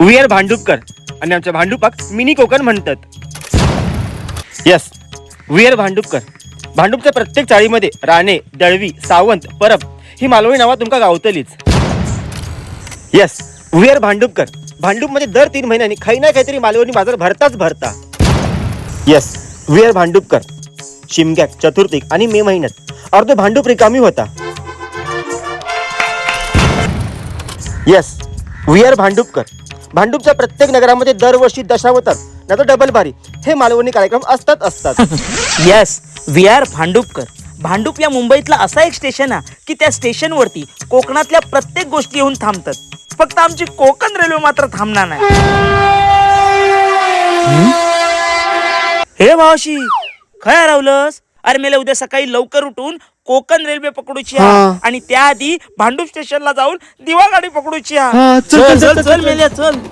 We are भांडुपकर आणि आमच्या भांडुपाक mini Konkan म्हणतात. यस, वी आर भांडुपकर. भांडुपच्या प्रत्येक चाळीमध्ये राणे, दळवी, सावंत, परब ही मालवणी नावा तुमका गावतलीच. यस, वी आर भांडुपकर. भांडुपमध्ये दर 3 महिन्यांनी काही ना काहीतरी मालवणी बाजार भरता. यस, वी आर भांडुपकर. शिमग्यात, चतुर्थीक आणि मे महिन्यात अर्ध भांडूप रिकामी होता. यस, वी आर भांडुपकर. भांडूपच्या प्रत्येक नगरामध्ये दरवर्षी दशावतार नाही तर डबल बारी हे मालवणी कार्यक्रम असतात. येस, वी आर भांडुपकर. भांडूप या मुंबईतला असा एक स्टेशन आहे की त्या स्टेशनवरती कोकणातल्या प्रत्येक गोष्टी येऊन थांबतात. फक्त आमची कोकण रेल्वे मात्र थांबणार नाही. हे भावाशी काय हरवलंस? अरे मेले उद्या सकाळी लवकर उठून कोकण रेल्वे पकडूची आणि त्याआधी भांडूप स्टेशनला जाऊन दिवा गाडी पकडूची. चल मेल्या चल.